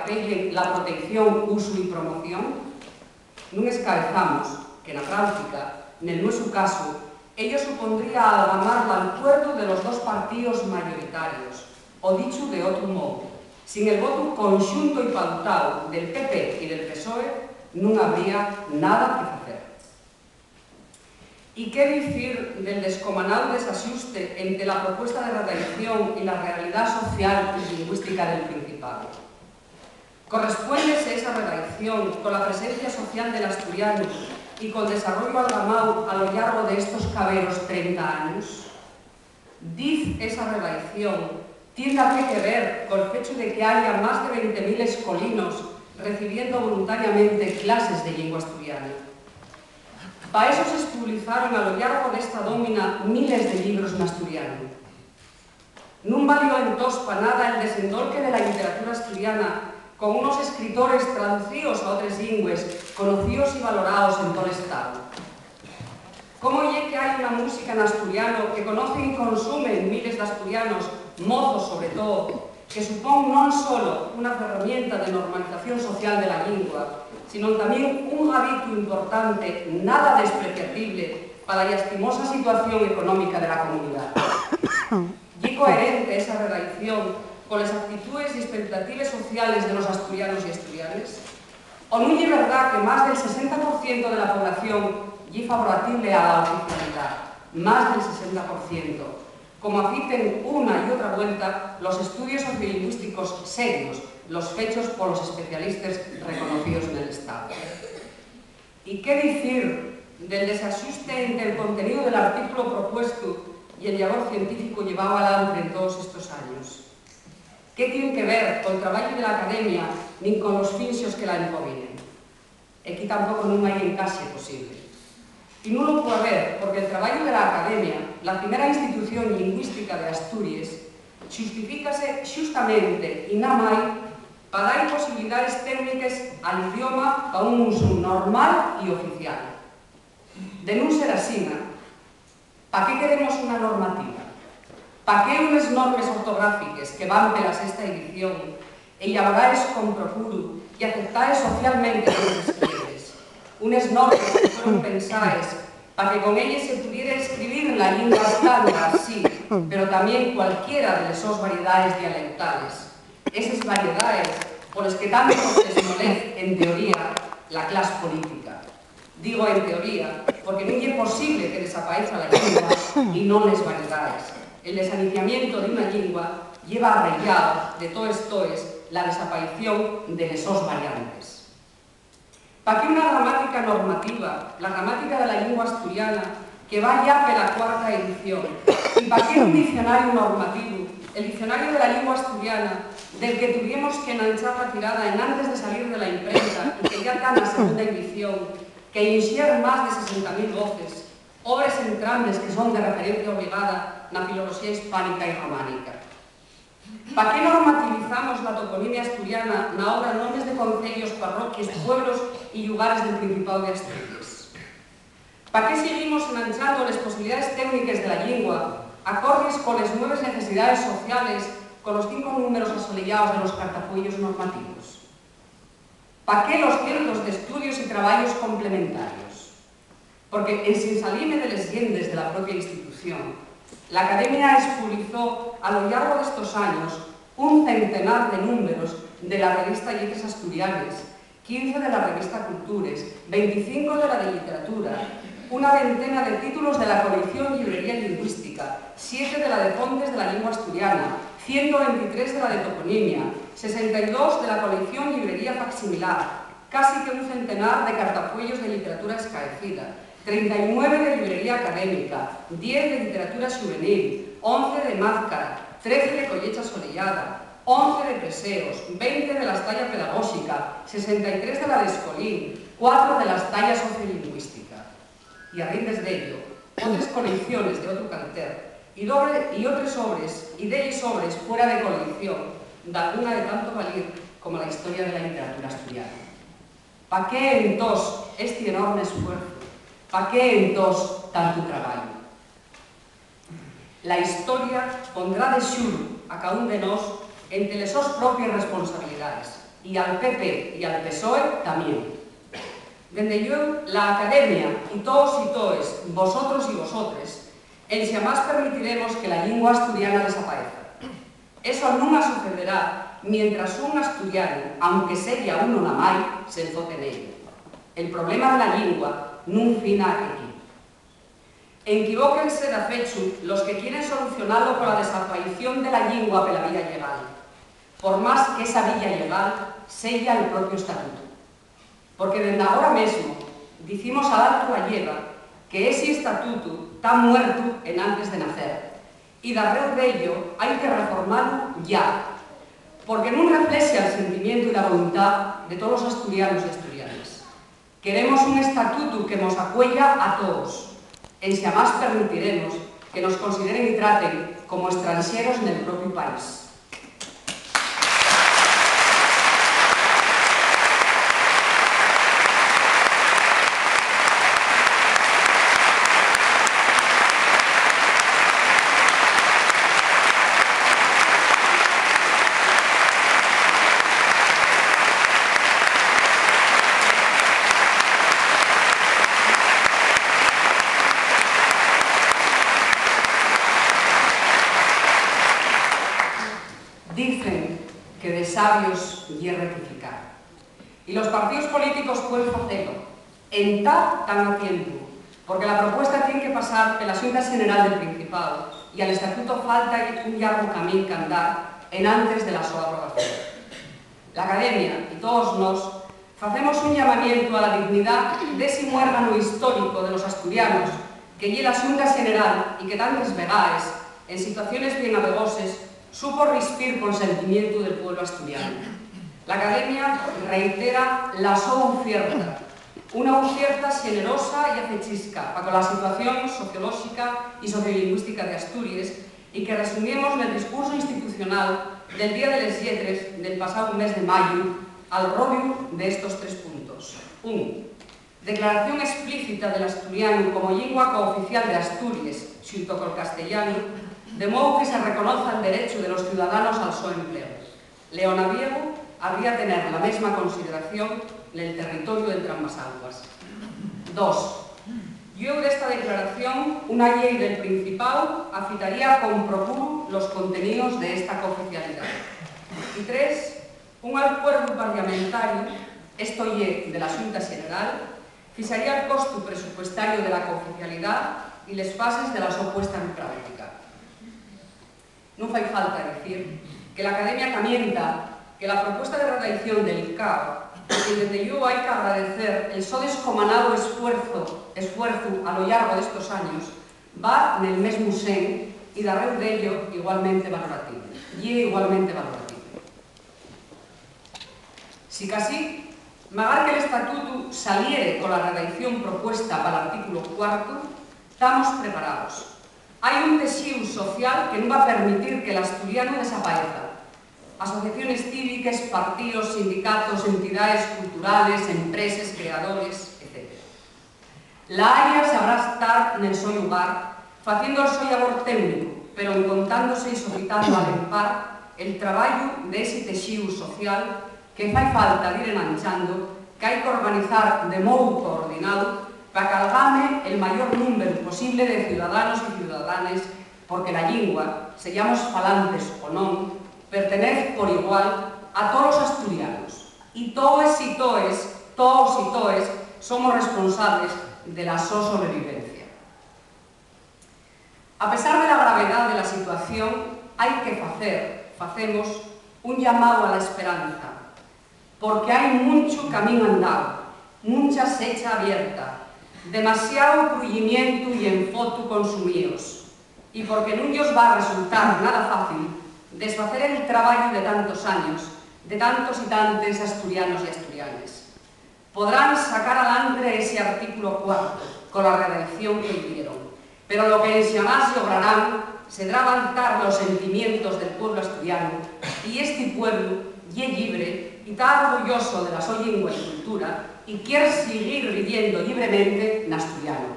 apellen la protección, uso e promoción? Non escabezamos que na práctica, nel noso caso, ello supondría amalgamar l'alcuerdo de los dos partidos mayoritarios, o dicho de outro modo, sin el voto conxunto e pautado del PP e del PSOE, non habría nada que facer. E que dicir del descomunal desaxuste entre la propuesta de redacción y la realidad social y lingüística del Principado? ¿Correspóndese esa redacción con la presencia social del asturiano y con el desarrollo amalgamado a lo largo de estos caberos 30 años? ¿Diz esa redacción tiene que ver con el hecho de que haya más de 20.000 escolinos recibiendo voluntariamente clases de lengua asturiana? Para eso se publicaron a lo largo desta dómina miles de libros en asturiano. Non valió entós para nada el desendolque de la literatura asturiana con unos escritores traducidos a otras lingües, conocidos y valorados en todo el Estado. ¿Cómo é que hai unha música en asturiano que conocen e consumen miles de asturianos, mozos sobre todo, que supón non só unha herramienta de normalización social de la lingua, sino tamén un hábito importante, nada despreciable para a lastimosa situación económica de la comunidad? ¿Y coherente esa redacción con las actitudes y expectativas sociales de los asturianos y asturianas? ¿O no es verdad que más del 60% de la población es favorable a la oficialidad? Más del 60%. Como afirman una y otra vuelta los estudios sociolingüísticos serios, los fechos por los especialistas reconocidos en el Estado. ¿Y qué decir del desajuste entre el contenido del artículo propuesto y el labor científico llevado adelante en todos estos años? ¿Qué tiene que ver con el trabajo de la academia ni con los fines que la improvinen? Aquí tampoco no hay encaje posible. Y no lo puede haber porque el trabajo de la academia, la primera institución lingüística de Asturias, justifícase justamente y nada más para dar posibilidades técnicas al idioma a un uso normal y oficial. De no ser así, ¿para qué queremos una normativa? ¿Para qué unas normas ortográficas que van pela sexta edición elaboradas con procuro y aceptadas socialmente por los escritores? Unas normas que fueron pensadas para que con ellas se pudiera escribir la lengua estándar, sí, pero también cualquiera de esas variedades dialectales. Esas variedades por las que tanto se molesta, en teoría, la clase política. Digo en teoría porque no es posible que desaparezca la lengua y no las variedades. El desaniciamiento de una lengua lleva arraigado de todo esto es la desaparición de esos variantes. ¿Para qué una gramática normativa, la gramática de la lengua asturiana, que va ya por la cuarta edición? ¿Y para qué un diccionario normativo, el diccionario de la lengua asturiana, del que tuvimos que enganchar la tirada en antes de salir de la imprenta y que ya está en la segunda edición, que iniciar más de 60.000 voces, obras entrantes que son de referencia obligada na filología hispánica y románica? ¿Para qué normativizamos la toponimia asturiana na obra Nombres de concellos, parroquias, pueblos y lugares del Principado de Asturias? ¿Para qué seguimos enganchando las posibilidades técnicas de la lengua acordes con las nuevas necesidades sociales con los 5 números asoleados de los cartafollos normativos? ¿Para qué los cientos de estudios y trabajos complementarios? Porque en sin salirme de las leyes de la propia institución, la Academia expulsó a lo largo de estos años un centenar de números de la revista Letras Asturianas, 15 de la revista Cultures, 25 de la de Literatura, una veintena de títulos de la colección Librería Lingüística, 7 de la de Fontes de la Lengua Asturiana, 123 de la de Toponimia, 62 de la colección Librería Facsimilar, casi que un centenar de cartafuellos de literatura escaecida, 39 de librería académica, 10 de literatura juvenil, 11 de máscara, 13 de collecha solellada, 11 de preseos, 20 de la talla pedagógica, 63 de la de escolín, 4 de las tallas sociolingüística. Y a rindes de ello, otras colecciones de otro carácter y otras obras, y de ellas obras fuera de colección, de alguna de tanto valir como la historia de la literatura asturiana. ¿Para qué entonces este enorme esfuerzo? ¿Para qué entonces tanto trabajo? La historia pondrá de xuro a cada un de nós entre les sus propias responsabilidades y al PP y al PSOE también. Dende yo, la Academia y todos y toes, vosotros y vosotres, en xamás permitiremos que la lingua asturiana desapareza. Eso nunca sucederá mientras un asturiano, aunque sella uno namai, se enfoque en ello. El problema de la lingua non fina aquí. Equivóquense de fechu los que quieren solucionarlo con la desaparición de la lingua pela vía legal, por más que esa vía legal sella el propio estatuto. Porque dende agora mesmo dicimos a alto a lleva que ese estatuto está muerto en antes de nacer y darreu dello hai que reformarlo ya, porque non reflexa el sentimiento e la voluntad de todos os asturianos e asturianas. Queremos un estatuto que nos acuella a todos, en xamás permitiremos que nos consideren y traten como extranxeros en el propio país. Dicen que de sabios y rectificar. Y los partidos políticos pueden hacerlo en tan a tiempo, porque la propuesta tiene que pasar de la Xunta General del Principado y al Estatuto falta un largo camino que andar en antes de la súa aprobación. La Academia y todos nos hacemos un llamamiento a la dignidad de ese muérgano histórico de los asturianos que lle la Xunta General y que tantas vegaes, en situaciones bien abegoses, supo rispir con sentimiento del pueblo asturiano. La Academia reitera la súa oferta, una oferta generosa y afechisca para con la situación sociológica y sociolingüística de Asturias y que resumimos en el discurso institucional del Día de les Lletres del pasado mes de mayo al rodio de estos 3 puntos. 1. Declaración explícita del asturiano como lengua cooficial de Asturias, xunto col castellano, de modo que se reconozca el derecho de los ciudadanos al su empleo. Leonaviego habría tener la misma consideración en el territorio de Entrambas-Aguas. 2. Yo de esta declaración, una ley del Principado afitaría con procuro los contenidos de esta cooficialidad. Y 3. Un acuerdo parlamentario, esto de la Xunta General, fijaría el costo presupuestario de la cooficialidad y las fases de la su puesta en práctica. No fai falta decir que la Academia camienta que la propuesta de redacción del ICAO, que desde yo hay que agradecer el so descomanado esfuerzo a lo largo de estos años, va en el mismo sen y darreu dello igualmente valorativo. Si casi, magar que el estatuto saliere con la redacción propuesta para el artículo 4, estamos preparados. Hay un tejido social que no va a permitir que el asturiano desaparezca. Asociaciones cívicas, partidos, sindicatos, entidades culturales, empresas, creadores, etc. La área sabrá estar en el su lugar, haciendo el su labor técnico, pero encontrándose y solicitando al empar el trabajo de ese tejido social que fai falta ir enanchando, que hay que organizar de modo coordinado para que algame el mayor número posible de ciudadanos y ciudadanas, porque la lingua, seamos falantes o non, pertenece por igual a todos los asturianos. Y todos y toes, somos responsables de la sobrevivencia. A pesar de la gravedad de la situación, hay que hacemos un llamado a la esperanza, porque hay mucho camino andado, mucha secha abierta, demasiado crullimiento y enfoto consumidos, y porque no os va a resultar nada fácil desfacer el trabajo de tantos años, de tantos y tantos asturianos y asturianas. Podrán sacar adelante ese artículo 4 con la redacción que hicieron, pero lo que en xamás lograrán será avanzar los sentimientos del pueblo asturiano, y este pueblo es libre y está orgulloso de la su lengua y cultura y quiere seguir viviendo libremente en asturiano.